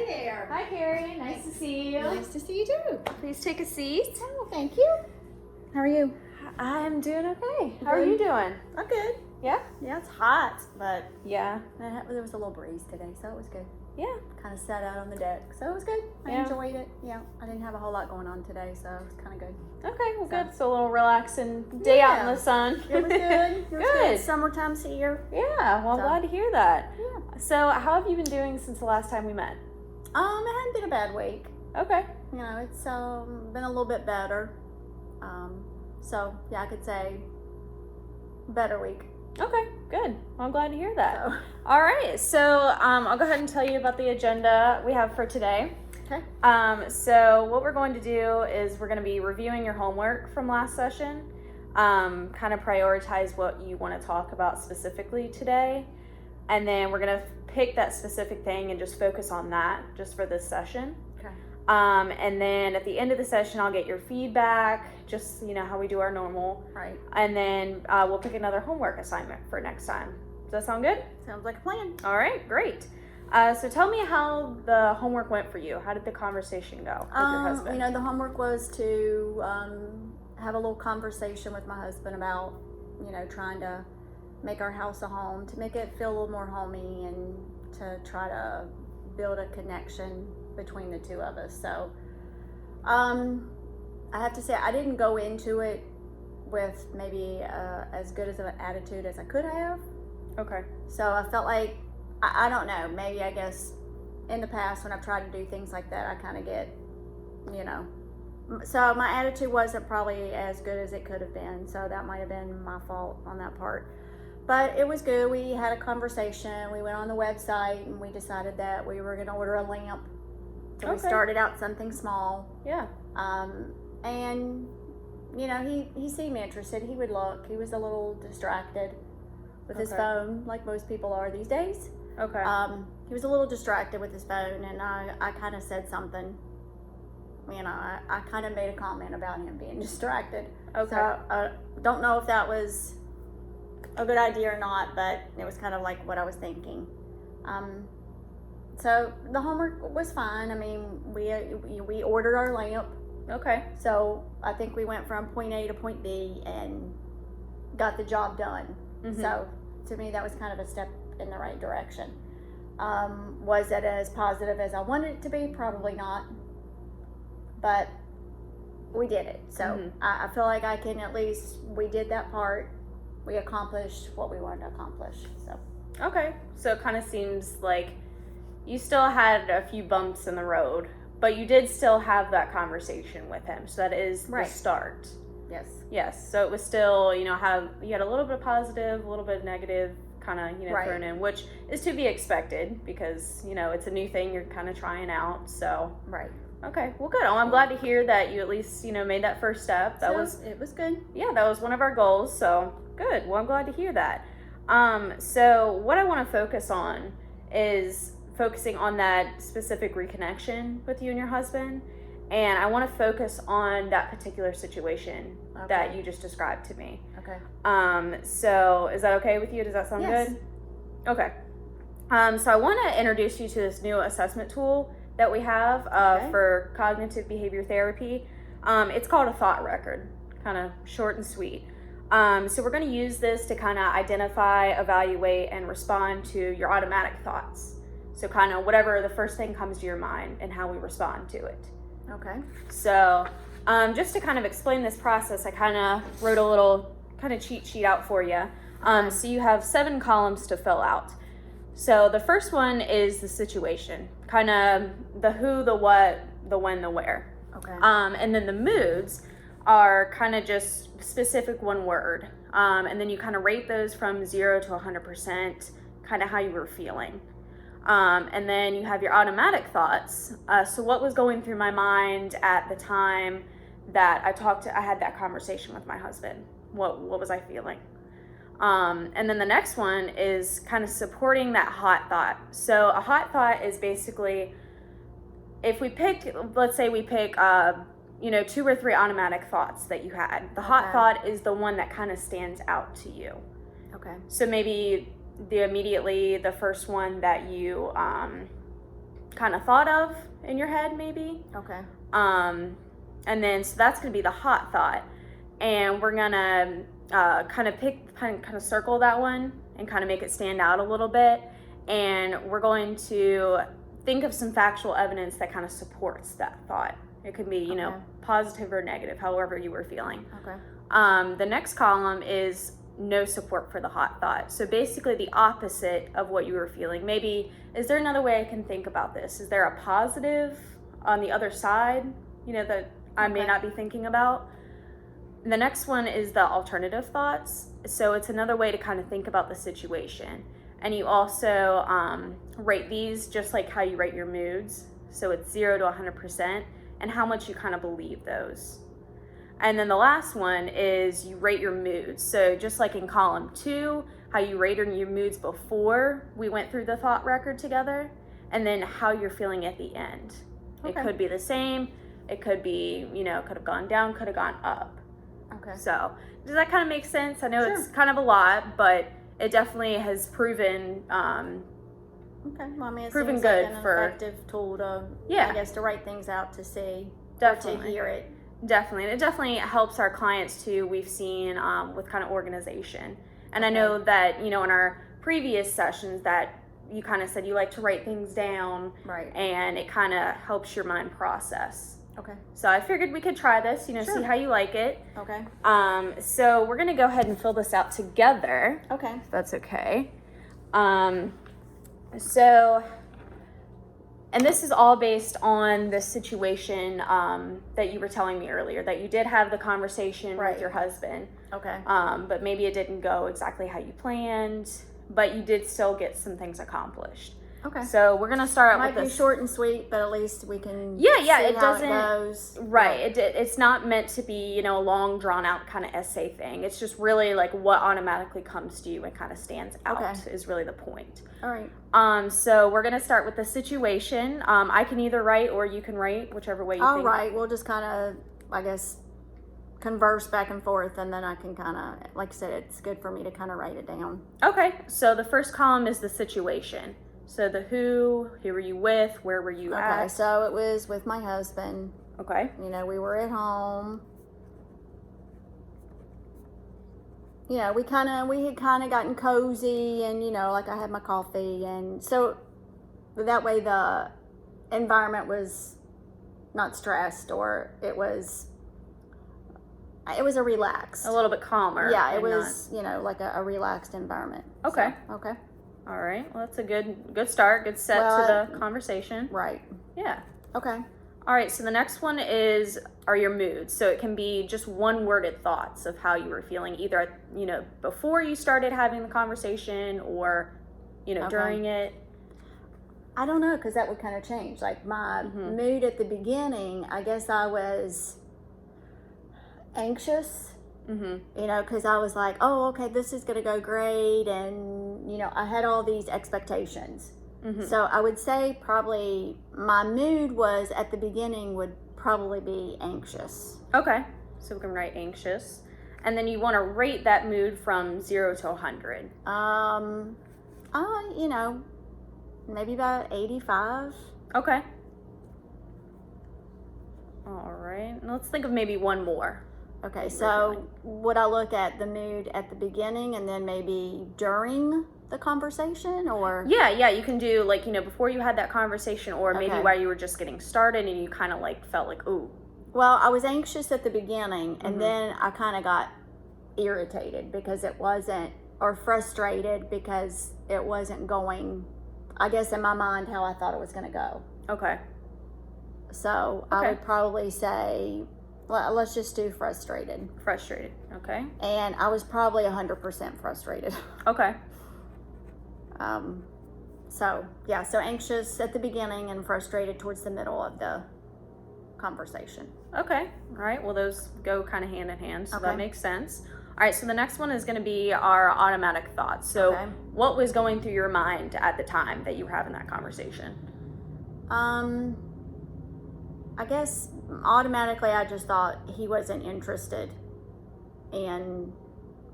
there. Hi, Carrie. Nice to see you. Nice to see you too. Please take a seat. Oh, thank you. How are you? I'm doing okay. How are Good. you doing? I'm good. Yeah? Yeah, it's hot, but Yeah. there was a little breeze today, so it was good. Yeah. Kind of sat out on the deck, so it was good. I Yeah. enjoyed it. Yeah, I didn't have a whole lot going on today, so it was kind of good. Okay, well, good. So a little relaxing day out in the sun. It was good. It was good. Summertime's here. Yeah, well, I'm So- glad to hear that. Yeah. So how have you been doing since the last time we met? It hadn't been a bad week. Okay. You know, it's been a little bit better. So yeah, I could say better week. Okay, good. Well, I'm glad to hear that. So. All right, so I'll go ahead and tell you about the agenda we have for today. Okay. So what we're going to do is we're going to be reviewing your homework from last session, kind of prioritize what you want to talk about specifically today, and then we're going to pick that specific thing and just focus on that just for this session. Okay. And then at the end of the session, I'll get your feedback, just, you know, how we do our normal. Right. And then we'll pick another homework assignment for next time. Does that sound good? Sounds like a plan. All right, great. So tell me how the homework went for you. How did the conversation go with your husband? You know, the homework was to have a little conversation with my husband about, you know, trying to make our house a home, to make it feel a little more homey, and to try to build a connection between the two of us. So I have to say, I didn't go into it with maybe as good as an attitude as I could have. Okay. So I felt like, I don't know, maybe I guess in the past when I've tried to do things like that, I kind of get, you know. So my attitude wasn't probably as good as it could have been. So that might have been my fault on that part. But it was good. We had a conversation. We went on the website and we decided that we were going to order a lamp. So we started out something small. Yeah. And, you know, he seemed interested. He would look. He was a little distracted with his phone, like most people are these days. Okay. He was a little distracted with his phone, and I kind of said something. You know, I kind of made a comment about him being distracted. Okay. So I don't know if that was a good idea or not, but it was kind of like what I was thinking. So the homework was fine. I mean, we ordered our lamp. Okay. So I think we went from point A to point B and got the job done. Mm-hmm. So to me, that was kind of a step in the right direction. Was it as positive as I wanted it to be? Probably not. But we did it. So I feel like I can, at least we did that part. We accomplished what we wanted to accomplish. So. Okay. So it kind of seems like you still had a few bumps in the road, but you did still have that conversation with him. So that is the start. Yes. Yes. So it was still, you know, you had a little bit of positive, a little bit of negative kind of, you know, thrown in, which is to be expected because, you know, it's a new thing you're kind of trying out. So. Right. Okay. Well, good. Well, I'm glad to hear that you at least, you know, made that first step. It was good. Yeah, that was one of our goals. So good. Well, I'm glad to hear that. So what I want to focus on is focusing on that specific reconnection with you and your husband. And I want to focus on that particular situation that you just described to me. Okay. So is that okay with you? Does that sound good? Okay. So I want to introduce you to this new assessment tool that we have for cognitive behavior therapy. It's called a thought record, kind of short and sweet. So we're going to use this to kind of identify, evaluate, and respond to your automatic thoughts. So kind of whatever the first thing comes to your mind and how we respond to it. Okay. So just to kind of explain this process, I kind of wrote a little kind of cheat sheet out for you. So you have 7 columns to fill out. So the first one is the situation, kind of the who, the what, the when, the where. Okay. And then the moods are kind of just specific one word. And then you kind of rate those from 0 to 100%, kind of how you were feeling. And then you have your automatic thoughts. So what was going through my mind at the time that I had that conversation with my husband? What was I feeling? And then the next one is kind of supporting that hot thought. So a hot thought is basically, if we pick, let's say we pick, 2 or 3 automatic thoughts that you had. The hot thought is the one that kind of stands out to you. Okay. So maybe the first one that you kind of thought of in your head, maybe. Okay. And then, so that's going to be the hot thought. And we're going to kind of circle that one and kind of make it stand out a little bit. And we're going to think of some factual evidence that kind of supports that thought. It could be, positive or negative, however you were feeling. Okay. The next column is no support for the hot thought. So basically the opposite of what you were feeling. Maybe, is there another way I can think about this? Is there a positive on the other side, that I may not be thinking about? The next one is the alternative thoughts. So it's another way to kind of think about the situation. And you also rate these just like how you rate your moods. So it's 0 to 100% and how much you kind of believe those. And then the last one is you rate your moods. So just like in column 2, how you rated your moods before we went through the thought record together, and then how you're feeling at the end. Okay. It could be the same. It could be, could have gone down, could have gone up. Okay. So does that kind of make sense? I know Sure. it's kind of a lot, but it definitely has proven Okay. Well, I mean, it proven seems good like an for- effective tool to, Yeah. I guess, to write things out to see, or Definitely. to hear it. Definitely. And it definitely helps our clients too, we've seen with kind of organization. And I know that, in our previous sessions that you kind of said you like to write things down. Right. And it kind of helps your mind process. Okay. So I figured we could try this, Sure. see how you like it. Okay. So we're going to go ahead and fill this out together. Okay. If that's okay. So, and this is all based on the situation that you were telling me earlier, that you did have the conversation Right. with your husband, Okay. but maybe it didn't go exactly how you planned, but you did still get some things accomplished. Okay. So we're going to start out Might with be this. short and sweet, but at least we can Yeah, see it how doesn't- it goes. Right. It's not meant to be, a long, drawn out kind of essay thing. It's just really like what automatically comes to you and kind of stands out Okay. is really the point. All right. So we're going to start with the situation. I can either write or you can write, whichever way you All think. right. We'll just kind of, I guess, converse back and forth, and then I can kind of, like I said, it's good for me to kind of write it down. Okay. So the first column is the situation. So the who were you with, where were you Okay. at? So it was with my husband. Okay. We were at home. We had kind of gotten cozy, and like I had my coffee, and so that way the environment was not stressed, or it was a relaxed. A little bit calmer. Yeah, it and was like a relaxed environment. Okay. So, okay. All right. Well, that's a good start. Good set to the conversation. Right. Yeah. Okay. All right, so the next one are your moods. So it can be just one-worded thoughts of how you were feeling, either, before you started having the conversation or, during it. I don't know, because that would kind of change. Like my mood at the beginning, I guess I was anxious, because I was like, oh, okay, this is going to go great. And, I had all these expectations. So I would say probably my mood was at the beginning would probably be anxious. Okay, so we can write anxious. And then you want to rate that mood from 0 to 100. Maybe about 85. Okay. All right, let's think of maybe one more. Okay, so would I look at the mood at the beginning and then maybe during the conversation, or? Yeah, you can do before you had that conversation, or maybe Okay. while you were just getting started and you kind of felt like, ooh. Well, I was anxious at the beginning, and then I kind of got irritated because it wasn't, or frustrated because it wasn't going, I guess in my mind, how I thought it was going to go. Okay. So I would probably say, let's just do frustrated. Frustrated. Okay. And I was probably 100% frustrated. Okay. So anxious at the beginning and frustrated towards the middle of the conversation. Okay. All right. Well, those go kind of hand in hand, so that Okay. makes sense. All right. So the next one is going to be our automatic thoughts. So Okay. what was going through your mind at the time that you were having that conversation? I guess automatically I just thought he wasn't interested in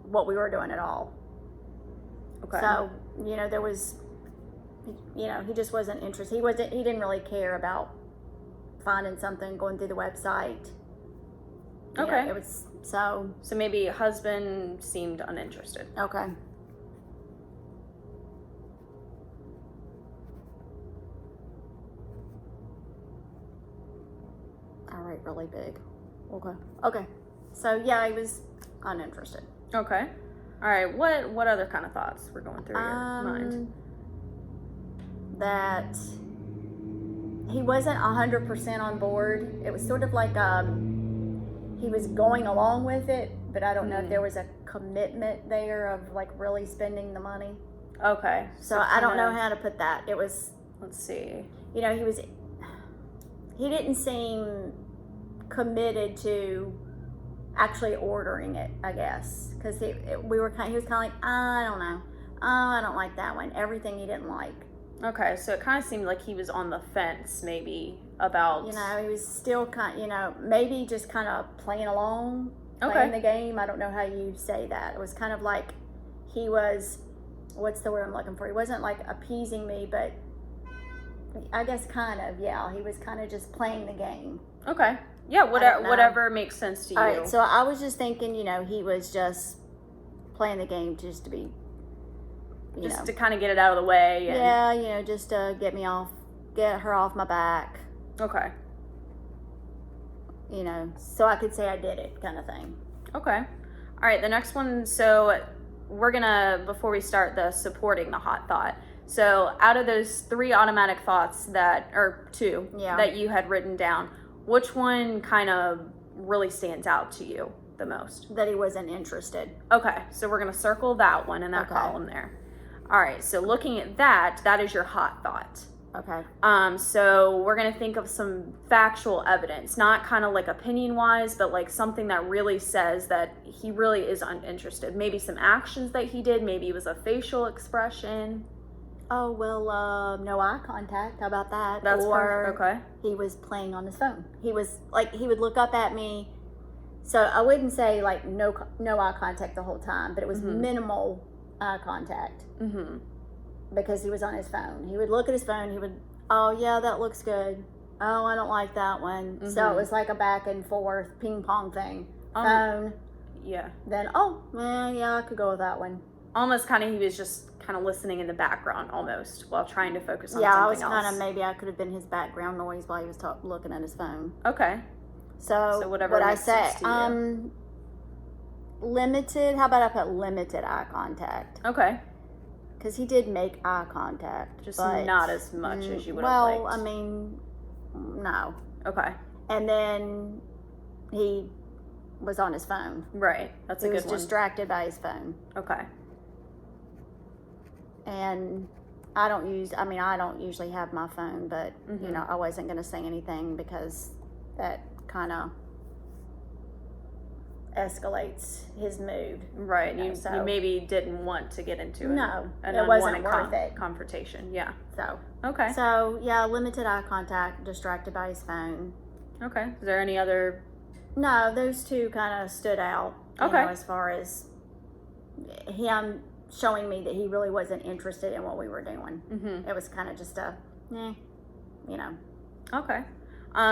what we were doing at all. Okay. So, there was he just wasn't interested. He didn't really care about finding something, going through the website. Okay. It was so maybe husband seemed uninterested. okay. I write really big. Okay. So yeah, he was uninterested. Okay. All right. What other kind of thoughts were going through your mind? That he wasn't 100% on board. It was sort of like he was going along with it, but I don't know if there was a commitment there of like really spending the money. Okay. So I don't know how to put that. It was. Let's see. He didn't seem committed to actually ordering it, I guess, because he was kind of like, I don't know, I don't like that one. Everything he didn't like. Okay, so it kind of seemed like he was on the fence, maybe about. He was still maybe just kind of playing along, playing the game. I don't know how you say that. It was kind of like he was. What's the word I'm looking for? He wasn't like appeasing me, but I guess kind of, yeah. He was kind of just playing the game. Okay. Yeah, whatever makes sense to you. All right, so I was just thinking, he was just playing the game just to be, to kind of get it out of the way. And... yeah, just to get her off my back. Okay. So I could say I did it kind of thing. Okay. All right, the next one, so we're gonna, before we start supporting the hot thought, so out of those 3 automatic thoughts or 2 that you had written down, which one kind of really stands out to you the most? That he wasn't interested. Okay, so we're going to circle that one in that column there. All right, so looking at that is your hot thought. Okay. So we're going to think of some factual evidence, not kind of like opinion-wise, but like something that really says that he really is uninterested. Maybe some actions that he did, maybe it was a facial expression. Oh, well, no eye contact. How about that? That's perfect. Okay. He was playing on his phone. He was like, he would look up at me. So I wouldn't say like no eye contact the whole time, but it was minimal eye contact. Mm-hmm. Because he was on his phone. He would look at his phone. He would, oh, yeah, that looks good. Oh, I don't like that one. Mm-hmm. So it was like a back and forth ping pong thing. Phone. Yeah. Then, yeah, I could go with that one. Almost kind of, he was just kind of listening in the background almost while trying to focus on something else. Yeah, I was kind of, maybe I could have been his background noise while he was looking at his phone. Okay. So whatever what I say, limited, how about I put limited eye contact? Okay. Because he did make eye contact. Just not as much as you would have liked. Well, I mean, no. Okay. And then he was on his phone. Right. That's a good one. He was distracted by his phone. Okay. And I don't usually have my phone, but, I wasn't going to say anything because that kind of escalates his mood. Right. You maybe didn't want to get into an it wasn't worth it. Confrontation. Yeah. So. Okay. So, yeah, limited eye contact, distracted by his phone. Okay. Is there any other? No, those 2 kind of stood out. Okay. As far as him showing me that he really wasn't interested in what we were doing. Mm-hmm. It was kind of just Okay.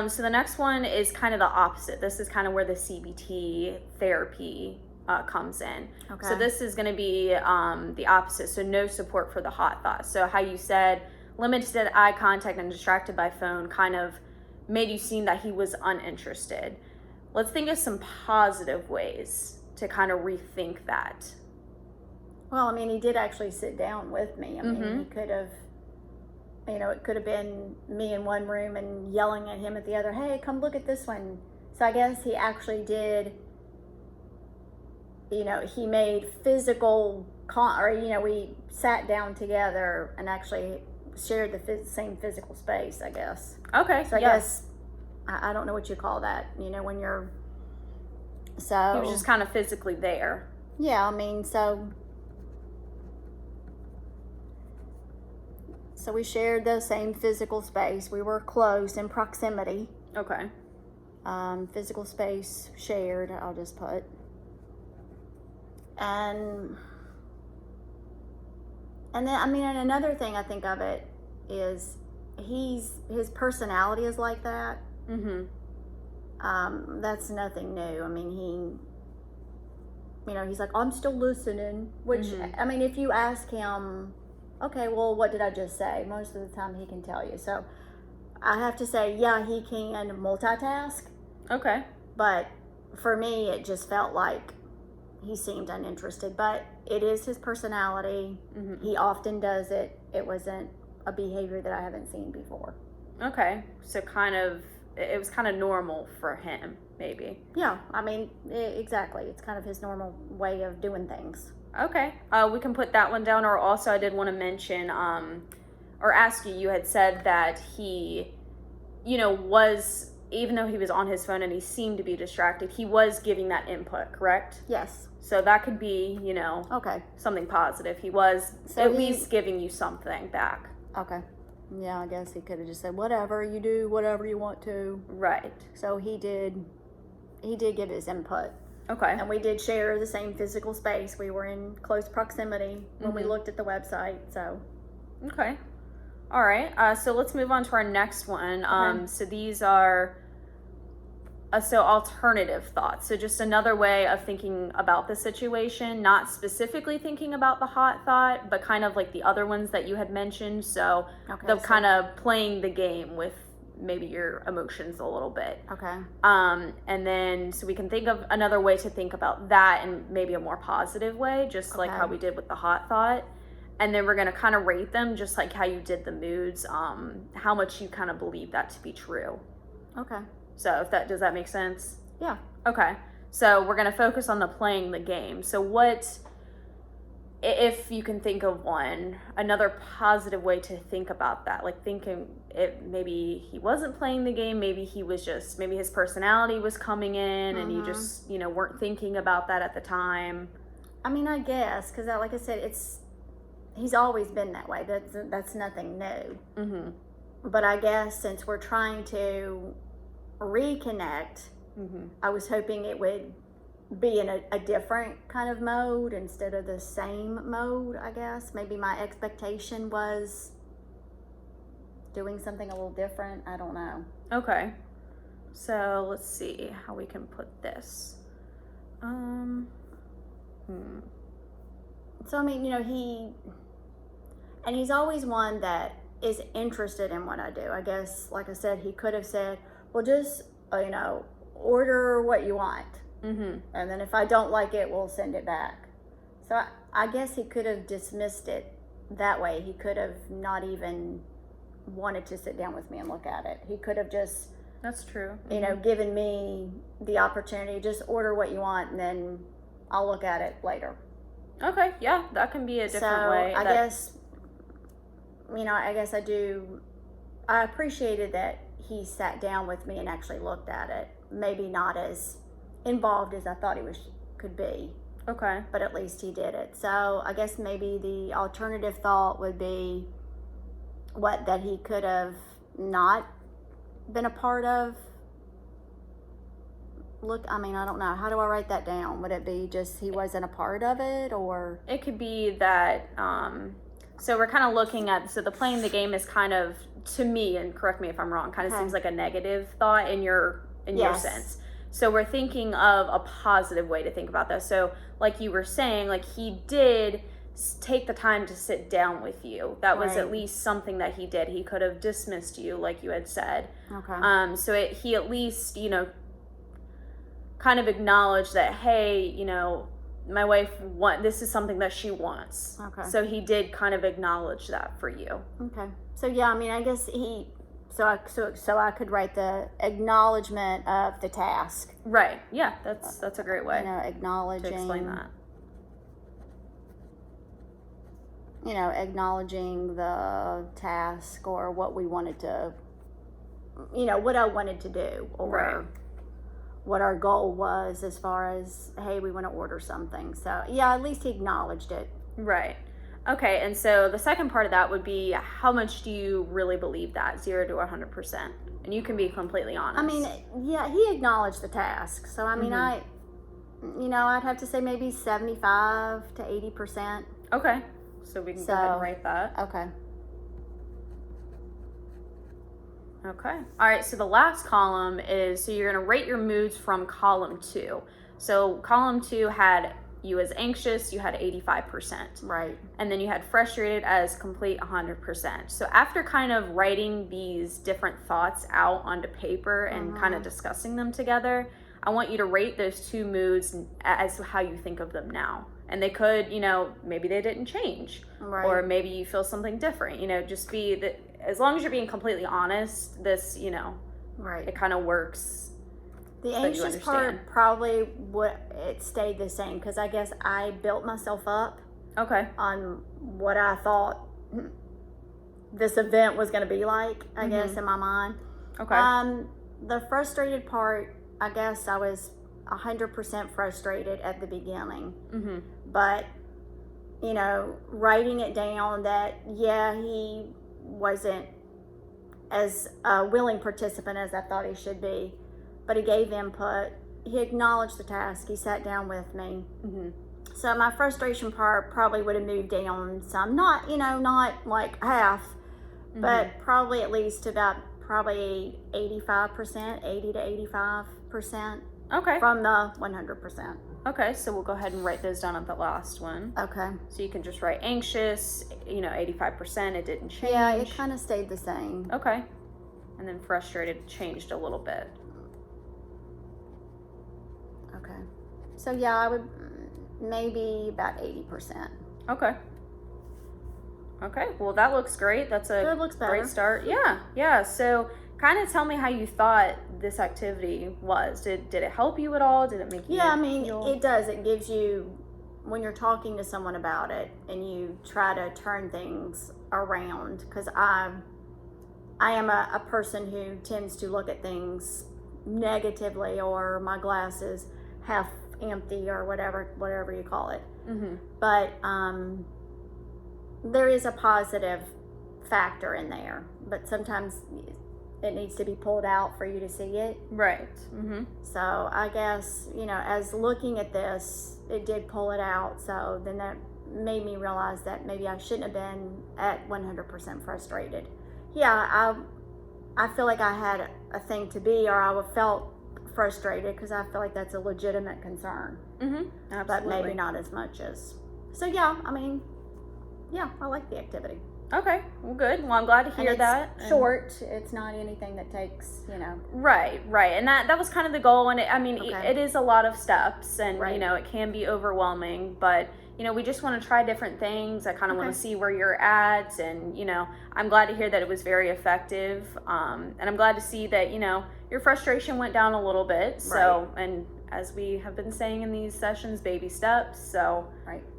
So the next one is kind of the opposite. This is kind of where the CBT therapy comes in. Okay. So this is going to be the opposite. So no support for the hot thought. So how you said limited eye contact and distracted by phone kind of made you seem that he was uninterested. Let's think of some positive ways to kind of rethink that. Well, I mean, he did actually sit down with me. I mean, he could have, it could have been me in one room and yelling at him at the other, hey, come look at this one. So I guess he actually did, he made physical, we sat down together and actually shared the same physical space, I guess. Okay. So I guess, I don't know what you call that, when you're, so. He was just kind of physically there. Yeah, I mean, so we shared the same physical space. We were close in proximity. Okay. Physical space shared, I'll just put. And And then, I mean, and another thing I think of it is his personality is like that. Mm-hmm. That's nothing new. I mean, he's like, I'm still listening, which, I mean, if you ask him, okay, well, what did I just say? Most of the time he can tell you. So I have to say, yeah, he can multitask. Okay. But for me, it just felt like he seemed uninterested. But it is his personality. Mm-hmm. He often does it. It wasn't a behavior that I haven't seen before. Okay. So it was kind of normal for him, maybe. Yeah, I mean, exactly. It's kind of his normal way of doing things. Okay. We can put that one down. Or also, I did want to mention, or ask you, you had said that he, was, even though he was on his phone and he seemed to be distracted, he was giving that input, correct? Yes. So that could be, okay, something positive. He was at least giving you something back. Okay. Yeah, I guess he could have just said, whatever, you do whatever you want to. Right. So he did give his input. Okay. And we did share the same physical space. We were in close proximity when we looked at the website, so. Okay. All right. So let's move on to our next one. Okay. So these are alternative thoughts. So just another way of thinking about the situation, not specifically thinking about the hot thought, but kind of like the other ones that you had mentioned. So kind of playing the game with maybe your emotions a little bit. Okay. And then so we can think of another way to think about that in maybe a more positive way, just like how we did with the hot thought. And then we're going to kind of rate them just like how you did the moods, how much you kind of believe that to be true. Okay. So does that make sense? Yeah. Okay. So we're going to focus on the playing the game. So what, if you can think of another positive way to think about that, like thinking maybe he wasn't playing the game, maybe his personality was coming in and you just, weren't thinking about that at the time. I mean, I guess, because like I said, he's always been that way. That's nothing new. Mm-hmm. But I guess since we're trying to reconnect, I was hoping it would be in a different kind of mode instead of the same mode, I guess. Maybe my expectation was doing something a little different. I don't know. Okay. So let's see how we can put this. So, I mean, he's always one that is interested in what I do. I guess, like I said, he could have said, well, just, order what you want. Mm-hmm. And then if I don't like it, we'll send it back. So I guess he could have dismissed it that way. He could have not even wanted to sit down with me and look at it. He could have just... That's true. Given me the opportunity, just order what you want and then I'll look at it later. Okay, yeah, that can be a different way. I guess I appreciated that he sat down with me and actually looked at it. Maybe not as involved as I thought he could be. Okay. But at least he did it. So I guess maybe the alternative thought would be that he could have not been a part of. I don't know. How do I write that down? Would it be just he wasn't a part of it, or? It could be that, so we're kind of looking at, so the playing the game is kind of, to me, and correct me if I'm wrong, kind of seems like a negative thought in your sense. So we're thinking of a positive way to think about this. So like you were saying, like he did take the time to sit down with you. That was at least something that he did. He could have dismissed you, like you had said. Okay. So he at least, kind of acknowledged that, hey, my wife this is something that she wants. Okay. So he did kind of acknowledge that for you. Okay. So yeah, I mean, I guess so I could write the acknowledgement of the task. Right. Yeah, that's a great way. Acknowledging. To explain that. Acknowledging the task or what we wanted to, what I wanted to do, or what our goal was as far as, hey, we want to order something. So yeah, at least he acknowledged it. Right. Okay, and so the second part of that would be, how much do you really believe that, 0 to 100%? And you can be completely honest. I mean, yeah, he acknowledged the task. So I mean, I'd have to say maybe 75 to 80%. Okay. So we can go ahead and write that. Okay. Okay. All right. So the last column is, so you're going to rate your moods from column 2. So column 2 had you as anxious, you had 85%. Right. And then you had frustrated as complete 100%. So after kind of writing these different thoughts out onto paper and kind of discussing them together, I want you to rate those 2 moods as how you think of them now. And they could, you know, maybe they didn't change. Right. Or maybe you feel something different. You know, just be that, as long as you're being completely honest, this, you know, right, it kind of works. The anxious part probably it stayed the same, because I guess I built myself up on what I thought this event was going to be like, I guess, in my mind. The frustrated part, I guess I was 100% frustrated at the beginning. But, you know, writing it down that, yeah, he wasn't as a willing participant as I thought he should be, but he gave input. He acknowledged the task. He sat down with me. So my frustration part probably would have moved down some. Not, you know, not like half, but probably at least about probably 85%, 80 to 85%. From the 100%. Okay, so we'll go ahead and write those down at the last one. Okay. So you can just write anxious, you know, 85%, it didn't change. Yeah, it kind of stayed the same. Okay. And then frustrated changed a little bit. Okay. So yeah, I would maybe about 80%. Okay. Okay, well that looks great. That's a great start. Yeah. So kind of tell me how you thought this activity was. Did it help you at all? Did it make you it does. It gives you, when you're talking to someone about it and you try to turn things around, because I am a person who tends to look at things negatively, or my glass is half empty, or whatever you call it. But there is a positive factor in there, but sometimes it needs to be pulled out for you to see it. Right. So I guess, you know, as looking at this, it did pull it out. So then that made me realize that maybe I shouldn't have been at 100% frustrated. Yeah, I feel like I had a thing to be, or I felt frustrated, because I feel like that's a legitimate concern. Absolutely. But maybe not as much as. So yeah, I mean, yeah, I like the activity. Okay, well, good. Well, I'm glad to hear that. Short. It's not anything that takes, you know. Right. And that was kind of the goal. And it is a lot of steps, and you know, it can be overwhelming. But you know, we just want to try different things. I kind of want to see where you're at, and you know, I'm glad to hear that it was very effective. And I'm glad to see that, you know, your frustration went down a little bit. So, and as we have been saying in these sessions, baby steps. So,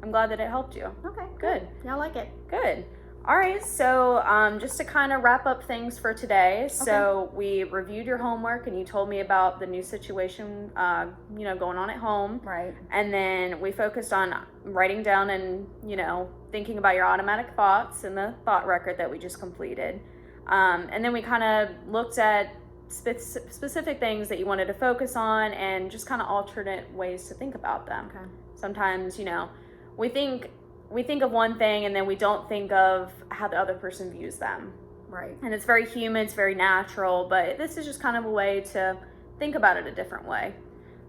I'm glad that it helped you. Okay. Good. Yeah, I like it. Good. All right, so just to kind of wrap up things for today, so we reviewed your homework, and you told me about the new situation, you know, going on at home. Right. And then we focused on writing down and, you know, thinking about your automatic thoughts and the thought record that we just completed. And then we kind of looked at specific things that you wanted to focus on, and just kind of alternate ways to think about them. Okay. Sometimes, you know, we think of one thing, and then we don't think of how the other person views them. Right. And it's very human, it's very natural, but this is just kind of a way to think about it a different way.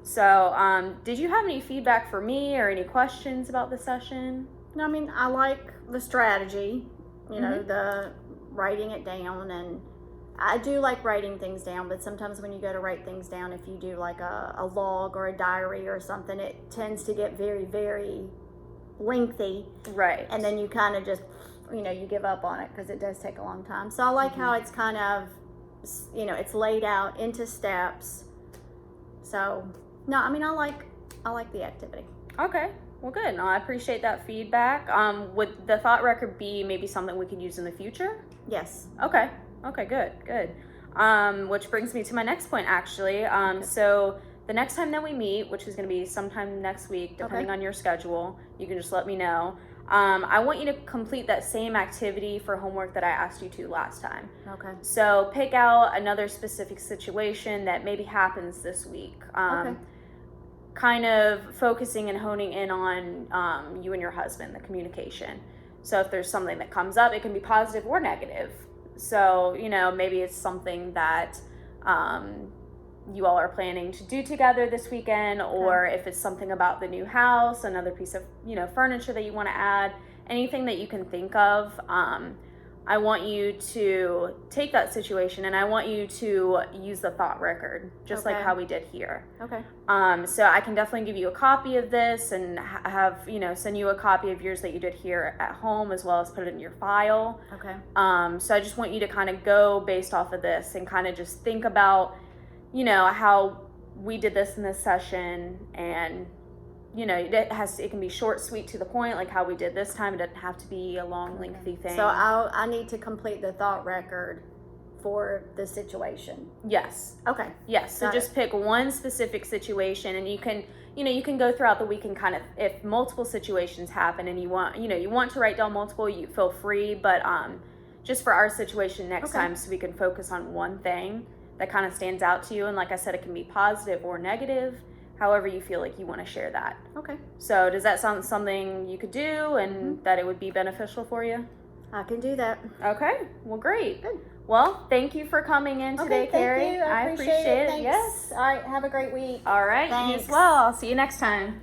So, did you have any feedback for me or any questions about the session? No, I mean, I like the strategy, you know, the writing it down, and I do like writing things down, but sometimes when you go to write things down, if you do like a log or a diary or something, it tends to get very, very lengthy. Right. And then you kind of just, you know, you give up on it, because it does take a long time. So I like how it's kind of, you know, it's laid out into steps. So, no, I mean, I like the activity. Okay. Well, good. No, I appreciate that feedback. Would the thought record be maybe something we could use in the future? Yes. Okay. Okay, good. Which brings me to my next point, actually. So the next time that we meet, which is going to be sometime next week, depending on your schedule, you can just let me know. I want you to complete that same activity for homework that I asked you to last time. Okay. So pick out another specific situation that maybe happens this week. Kind of focusing and honing in on you and your husband, the communication. So if there's something that comes up, it can be positive or negative. So, you know, maybe it's something that you all are planning to do together this weekend, or if it's something about the new house, another piece of, you know, furniture that you want to add, anything that you can think of. I want you to take that situation and I want you to use the thought record, just like how we did here. Okay. So I can definitely give you a copy of this and have, you know, send you a copy of yours that you did here at home, as well as put it in your file. Okay. So I just want you to kind of go based off of this and kind of just think about, you know, how we did this in this session, and you know, it can be short, sweet, to the point, like how we did this time. It doesn't have to be a long, lengthy thing. So I need to complete the thought record for the situation. Yes. Okay. Yes. So just pick one specific situation, and you can, you know, you can go throughout the week and kind of, if multiple situations happen and you want, you know, you want to write down multiple, you feel free, but just for our situation next time, so we can focus on one thing that kind of stands out to you. And like I said, it can be positive or negative, however you feel like you want to share that. Okay. So does that sound something you could do and that it would be beneficial for you? I can do that. Okay. Well, great. Good. Well, thank you for coming in today, Carrie. Thank you. I appreciate it. Thanks. Yes. All right. Have a great week. All right. You Thanks. as well. I'll see you next time.